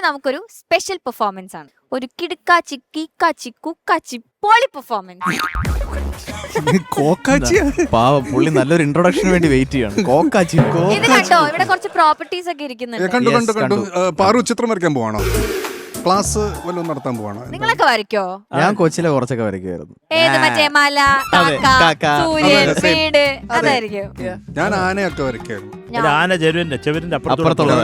നമുക്കൊരു special performance ആണ്. ഒരു കിടുക്കാച്ചി കീക്കാച്ചി കുക്കാച്ചി പോളി പെർഫോമൻസ്. പുള്ളി നല്ലൊരു ഇൻട്രൊഡക്ഷന് വേണ്ടി വെയിറ്റ് ചെയ്യാണ്. ഇത് കണ്ടോ, ഇവിടെ കുറച്ച് പ്രോപ്പർട്ടീസ് ഒക്കെ ഇരിക്കുന്നുണ്ട്. കണ്ടു. പാറു ചിത്രം വരയ്ക്കാൻ പോവാണോ? ക്ലാസ് വല്ലതും നടത്താൻ പോവാണോ? നിങ്ങളൊക്കെ വരയ്ക്കോ? ഞാൻ കൊച്ചിലെ കുറച്ചൊക്കെ വരയ്ക്കുമായിരുന്നു. ഏത് മറ്റേ മല, സൂര്യൻ, വീട്, അതായിരിക്കും. ഞാൻ ആനയൊക്കെ വരയ്ക്കായിരുന്നു. ആന ചെവിരിന്റെ അപ്പുറത്തുള്ള.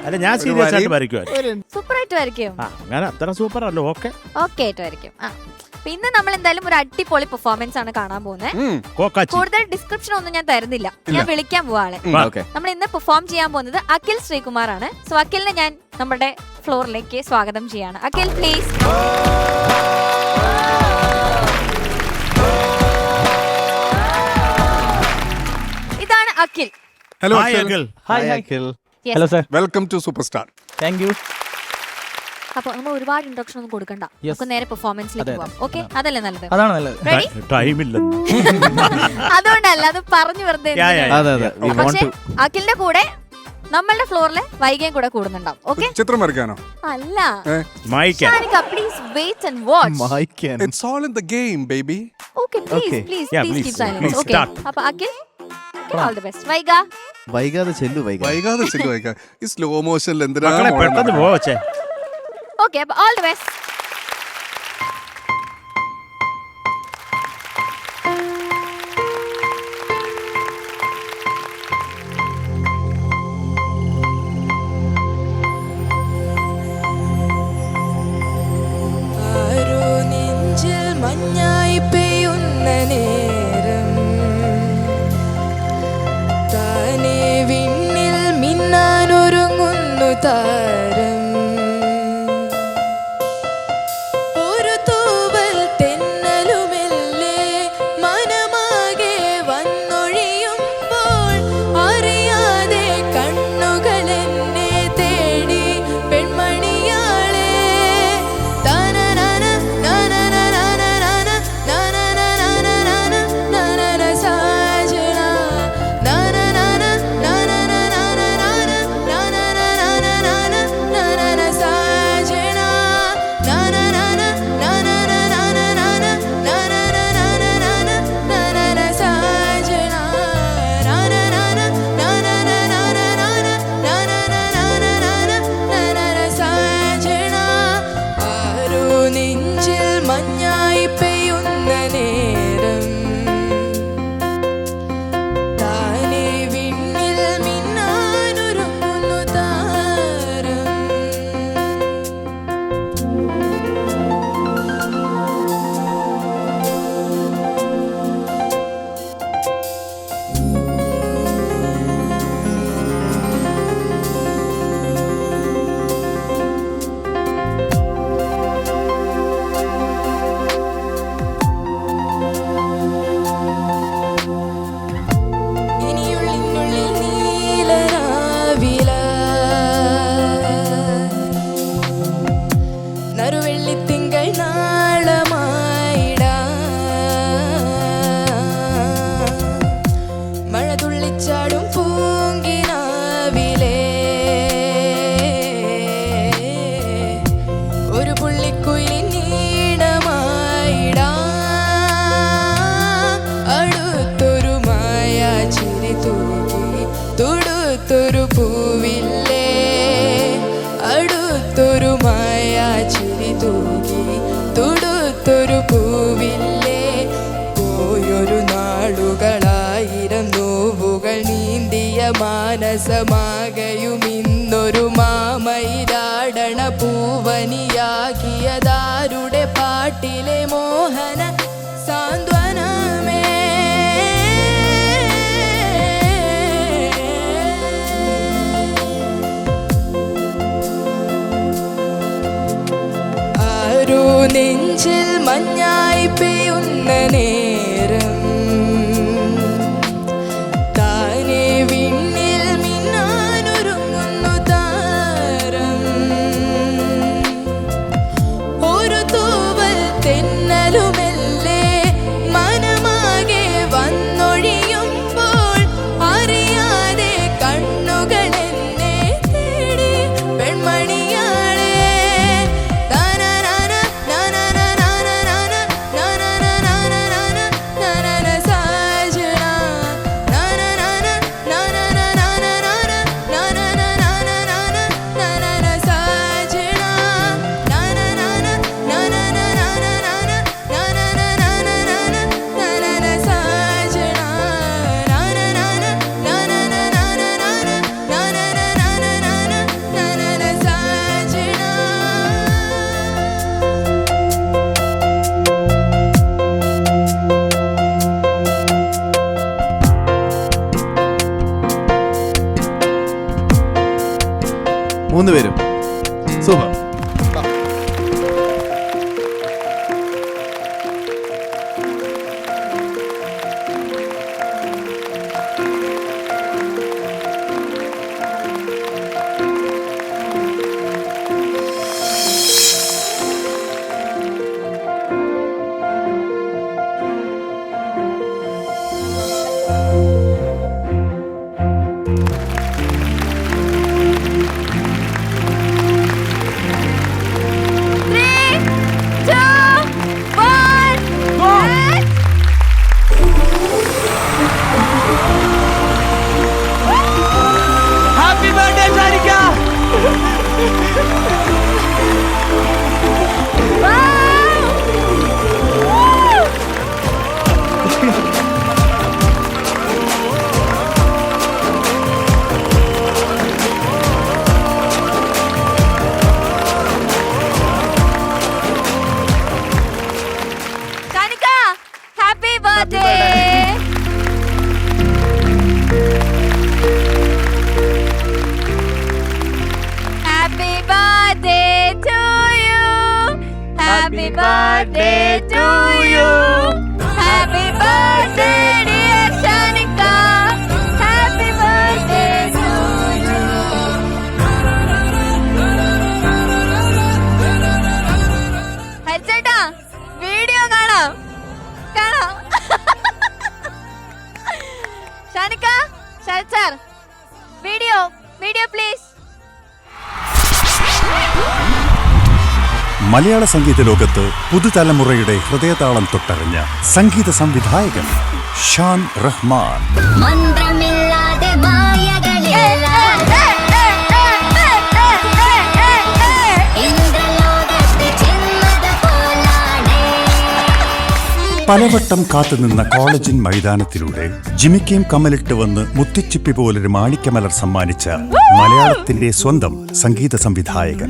അല്ല, ഞാൻ സീരിയസ് ആയിട്ട് വരയ്ക്കുമായിരുന്നു. സൂപ്പർ ആയിട്ട് വരയ്ക്കും. അങ്ങനെ അത്ര സൂപ്പർ അല്ല, ഓക്കെ ആയിട്ട് വരയ്ക്കും. പിന്നെ നമ്മൾ എന്തായാലും ഒരു അടിപൊളി പെർഫോമൻസ് ആണ് കാണാൻ പോകുന്നത്. കൂടുതൽ ഡിസ്ക്രിപ്ഷൻ ഒന്നും ഞാൻ തരുന്നില്ല, ഞാൻ വിളിക്കാൻ പോവാളെ. നമ്മൾ ഇന്ന് പെർഫോം ചെയ്യാൻ പോകുന്നത് അഖിൽ ശ്രീകുമാർ ആണ്. സോ അഖിലിനെ ഞാൻ നമ്മുടെ ഫ്ലോറിലേക്ക് സ്വാഗതം ചെയ്യാണ്. അഖിൽ പ്ലീസ്. ഇതാണ് Akhil. Hello Akhil. Hello sir, welcome to super star. Thank you. അപ്പൊ നമ്മൾ ഒരുപാട് ഇൻട്രൊഡക്ഷൻ ഒന്നും കൊടുക്കണ്ട, നമുക്ക് നേരെ പെർഫോമൻസിലേക്ക് പോവാം. ഓക്കെ, അതല്ലേ നല്ലത്? അതാണ് നല്ലത്. ടൈമില്ല, അതുകൊണ്ടല്ല, അത് പറഞ്ഞു വെറുതെ. പക്ഷെ അഖിലിന്റെ കൂടെ നമ്മളുടെ ഫ്ലോറിലെ വൈകിയും കൂടെ കൂടുന്നുണ്ടാവും. ഓക്കെ, ചിത്രം വരയ്ക്കാനോ? അല്ല, It's all in the game, baby. Okay, please keep silence. Okay, അപ്പൊ അഖിൽ, all the best. വൈകാതെ ചെല്ലു. ഈ സ്ലോ മോഷനിൽ എന്തിനാ പെട്ടെന്ന് പോവച്ചേ. Okay, അപ്പൊ all the best. മഞ്ഞായി പെയ്യുന്ന നേരം താനേ വിണ്ണിൽ മിന്നാനൊരുങ്ങുന്നു താരം. ഒരു തൂവൽ തെന്നലുമെല്ലേ മനമാകെ വന്നൊഴിയുമ്പോൾ അറിയാതെ കണ്ണുകൾ എന്നെ തേടി പെൺമണിയാളെ. മഞ്ഞായി പെയ്യുന്ന നേരം താനേ വിണ്ണിൽ മിന്നാനൊരുങ്ങുന്നു താരം. നറുവെള്ളിത്തിങ്കൾ നാളമായിടാ മഴ തുള്ളിച്ചാടും പൂങ്കിനാവിലെ ഒരു പുള്ളിക്കുയിലിൻ നീണമായിടാ അടുത്തൊരു മായാ ചിരി തൂകി തൊടുത്തൊരു പൂവില്ലേ. അടുത്തൊരു മായാ ചിരി തൂകി തൊടുത്തൊരു പൂവില്ലേ. പോയൊരു നാളുകളായിരം നോവുകൾ നീന്തിയ മാനസമാകയും ഇന്നൊരു മാമയിലാടണ പൂവനിയാകിയതാരുടെ പാട്ടിലെ മോഹന സാന്ത്വനമേ. നെഞ്ചിൽ മഞ്ഞായി പെയ്യുന്ന നേരം താനേ വിണ്ണിൽ മിന്നാനൊരുങ്ങുന്നു താരം. ഒരു തൂവൽ തെന്നലുമെല്ലേ മനമാകെ വന്നൊഴിയുമ്പോൾ അറിയാതെ കണ്ണുകൾ എന്നെ തേടി പെൺമണി super. Happy birthday to you. Happy birthday dear Shanika. Happy birthday to you. ഹരിച്ചേട്ടാ വീഡിയോ കാണാം. ഷാനിക്ക, ശരത് സാർ, വീഡിയോ പ്ലീസ്. മലയാള സംഗീത ലോകത്ത് പുതുതലമുറയുടെ ഹൃദയതാളം തൊട്ടറിഞ്ഞ സംഗീത സംവിധായകൻ ഷാൻ റഹ്മാൻ. പലവട്ടം കാത്തുനിന്ന കോളേജിൻ മൈതാനത്തിലൂടെ ജിമിക്കയും കമ്മലിട്ട് വന്ന് മുത്തിച്ചിപ്പി പോലൊരു മാണിക്യമലർ സമ്മാനിച്ച മലയാളത്തിന്റെ സ്വന്തം സംഗീത സംവിധായകൻ.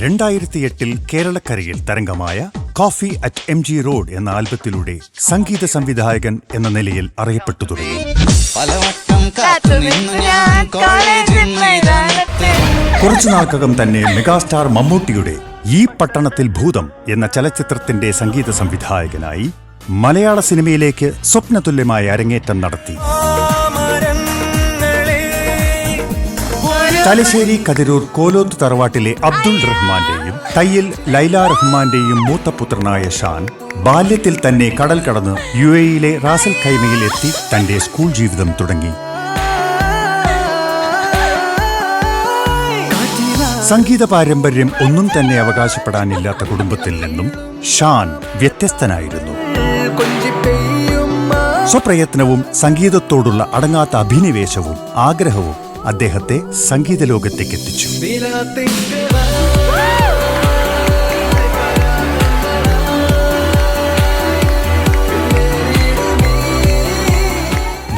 2008 കേരളക്കരയിൽ തരംഗമായ കോഫി അറ്റ് MG റോഡ് എന്ന ആൽബത്തിലൂടെ സംഗീത സംവിധായകൻ എന്ന നിലയിൽ അറിയപ്പെട്ടു തുടങ്ങി. കുറച്ചുനാൾക്കകം തന്നെ മെഗാസ്റ്റാർ മമ്മൂട്ടിയുടെ ഈ പട്ടണത്തിൽ ഭൂതം എന്ന ചലച്ചിത്രത്തിന്റെ സംഗീത സംവിധായകനായി മലയാള സിനിമയിലേക്ക് സ്വപ്നതുല്യമായ അരങ്ങേറ്റം നടത്തി. തലശ്ശേരി കതിരൂർ കോലോത്ത് തറവാട്ടിലെ അബ്ദുൾ റഹ്മാന്റെയും തയ്യിൽ ലൈല റഹ്മാന്റെയും മൂത്ത പുത്രനായ ഷാൻ ബാല്യത്തിൽ തന്നെ കടൽ കടന്ന് UAE റാസൽ ഖൈമയിൽ എത്തി തന്റെ സ്കൂൾ ജീവിതം തുടങ്ങി. സംഗീത പാരമ്പര്യം ഒന്നും തന്നെ അവകാശപ്പെടാനില്ലാത്ത കുടുംബത്തിൽ നിന്നും ഷാൻ വ്യത്യസ്തനായിരുന്നു. സ്വപ്രയത്നവും സംഗീതത്തോടുള്ള അടങ്ങാത്ത അഭിനിവേശവും ആഗ്രഹവും അദ്ദേഹത്തെ സംഗീത ലോകത്തേക്ക് എത്തിച്ചു.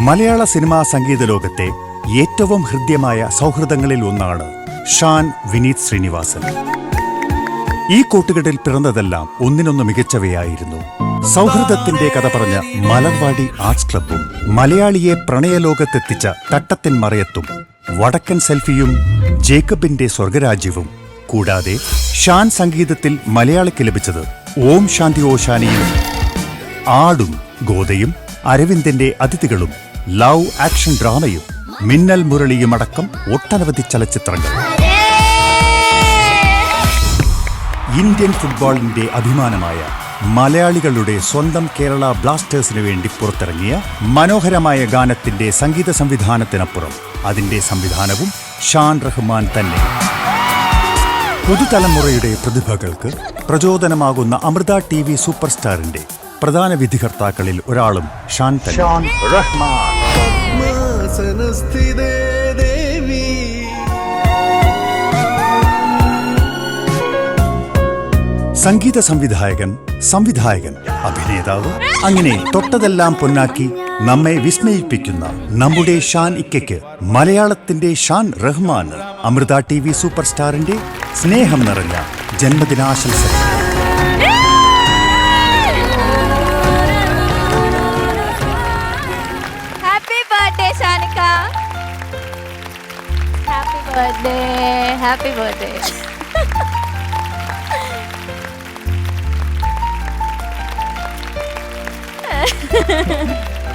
മലയാള സിനിമാ സംഗീത ലോകത്തെ ഏറ്റവും ഹൃദ്യമായ സൗഹൃദങ്ങളിൽ ഒന്നാണ് ഷാൻ വിനീത് ശ്രീനിവാസൻ. ഈ കൂട്ടുകെട്ടിൽ പിറന്നതെല്ലാം ഒന്നിനൊന്ന് മികച്ചവയായിരുന്നു. സൗഹൃദത്തിന്റെ കഥ പറഞ്ഞ മലർവാടി ആർട്സ് ക്ലബ്ബും മലയാളിയെ പ്രണയലോകത്തെത്തിച്ച തട്ടത്തിൻ മറയത്തും വടക്കൻ സെൽഫിയും ജേക്കബിന്റെ സ്വർഗരാജ്യവും കൂടാതെ ഷാൻ സംഗീതത്തിൽ മലയാളിക്ക് ലഭിച്ചത് ഓം ശാന്തി ഓശാനിയും ആടും ഗോതയും അരവിന്ദന്റെ അതിഥികളും ലവ് ആക്ഷൻ ഡ്രാമയും മിന്നൽ മുരളിയും അടക്കം ഒട്ടനവധി ചലച്ചിത്രങ്ങൾ. ഇന്ത്യൻ ഫുട്ബോളിന്റെ അഭിമാനമായ മലയാളികളുടെ സ്വന്തം കേരള ബ്ലാസ്റ്റേഴ്സിന് വേണ്ടി പുറത്തിറങ്ങിയ മനോഹരമായ ഗാനത്തിന്റെ സംഗീത സംവിധാനത്തിനപ്പുറം അതിന്റെ സംവിധാനവും ഷാൻ റഹ്മാൻ തന്നെ. പുതുതലമുറയുടെ പ്രതിഭകൾക്ക് പ്രചോദനമാകുന്ന അമൃത TV സൂപ്പർ സ്റ്റാറിന്റെ പ്രധാന വിധികർത്താക്കളിൽ ഒരാളും ഷാൻ തന്നെ. സംഗീത സംവിധായകൻ അഭിനേതാവ്, അങ്ങനെ തൊട്ടതെല്ലാം പൊന്നാക്കി നമ്മെ വിസ്മയിപ്പിക്കുന്ന നമ്മുടെ ഷാൻ ഇക്കയ്ക്ക് മലയാളത്തിന്റെ ഷാൻ റഹ്മാന് അമൃത TV സൂപ്പർ സ്റ്റാറിന്റെ സ്നേഹം നിറഞ്ഞ ജന്മദിനാശംസകൾ. ഹാപ്പി ബർത്ത്ഡേ ഷാനിക്ക. Happy birthday happy birthday.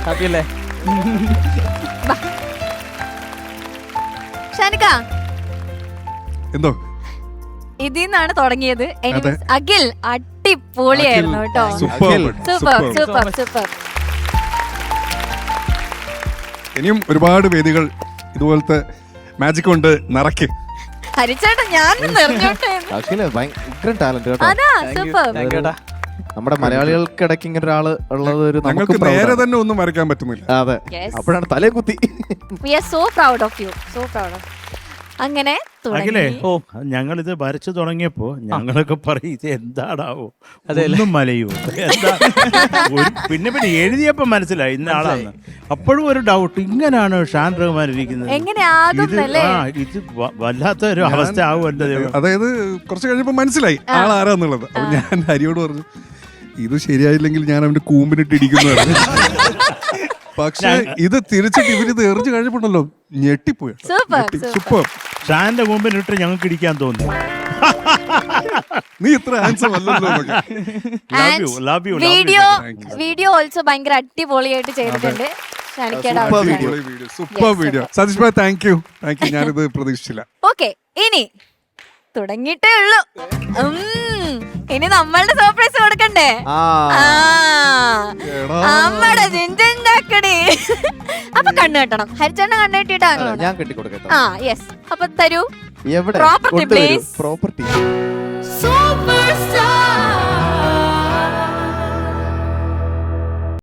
Happy അല്ലേ? ഷാനിക എന്തോ ഇതിന്നാണ് തുടങ്ങിയത്. അതെ. അഖിൽ അടിപൊളിയായിരുന്നു കേട്ടോ. Super super super super. ഇനിയും ഒരുപാട് വേദികൾ ഇതുപോലത്തെ മാജിക് കൊണ്ട് നിറയ്ക്ക്. ഹരിച്ചേട്ടൻ ഞാൻ നിറഞ്ഞോട്ടെ. അഖില് ഭയങ്കര ടാലന്റ് കേട്ടോ. അതാ സൂപ്പർ. നമ്മുടെ മലയാളികൾക്കിടയ്ക്ക് ഇങ്ങനെ ഒരാള് ഉള്ളത് ഒരു ഞങ്ങൾക്ക് നമുക്ക് നേരെ proud ആണ്. തന്നെ ഒന്നും വരയ്ക്കാൻ പറ്റുന്നില്ല. അതെ, Yes. അപ്പോഴാണ് തലേ കുത്തി. We are so proud of you. So proud of. അങ്ങനെ അഖിലേ തുടങ്ങി. ഞങ്ങളിത് വരച്ചു തുടങ്ങിയപ്പോ ഞങ്ങളൊക്കെ പറയും ഇത് എന്താടാവോ ഒന്നും മലയോ എന്താ പിന്നെ എഴുതിയപ്പോ മനസ്സിലായി ഇന്ന ആളാണ്. അപ്പോഴും ഒരു ഡൗട്ട്, ഇങ്ങനെയാണ് ഷാൻ റഹ്മാൻ ഇരിക്കുന്നത്. എങ്ങനെ ആകുന്നല്ലേ? ഇത് വല്ലാത്ത ഒരു അവസ്ഥ ആവുമല്ലോ. അതായത് കുറച്ച് കഴിഞ്ഞപ്പോ മനസ്സിലായി ആളാരാന്നുള്ളത്. അപ്പൊ ഞാൻ ഹരിയോട് പറഞ്ഞു ഇത് ശരിയായില്ലെങ്കിൽ ഞാൻ അവന്റെ കൂമ്പിനിട്ട് ഇടിക്കുന്നതാണ്. പക്ഷെ ഇത് തിരിച്ചിട്ട് ഇവരിത് എറിഞ്ഞു കഴിഞ്ഞപ്പോണ്ടല്ലോ ഞെട്ടിപ്പോയി. Super super. ഷാന്റെ മുമ്പിലിട്ട് ഞങ്ങൾക്ക് ഇടിക്കാൻ തോന്നി. നീ ഇത്ര ഹാൻസം അല്ലല്ലോ എന്നൊക്കെ. Love you. വീഡിയോ ഓൾസോ ഭയങ്കര അടിപൊളിയായിട്ട് ചെയ്തിട്ടുണ്ട്. ഷാനിക്കയുടെ Super അവസ്ഥ. video. Super video. സതീഷ് ഭായ് താങ്ക് യു. ഞാനിത് പ്രതീക്ഷിച്ചില്ല. ഓക്കെ, ഇനി തുടങ്ങിയിട്ടേ ഉള്ളൂ. ഇനി നമ്മളുടെ സർപ്രൈസ് കൊടുക്കണ്ടേ? ആ, എടാ. നമ്മടെ ജിഞ്ചിണ്ടാക്കടി. അപ്പൊ കണ്ണു കെട്ടണം. ഹരിച്ചേട്ടൻ കണ്ണു കെട്ടിയിട്ടാണല്ലോ. ഞാൻ കെട്ടിക്കൊടുക്കട്ടോ. ആ യെസ്. അപ്പൊ തരൂ എവിടെ Property, please. പ്രോപ്പർട്ടി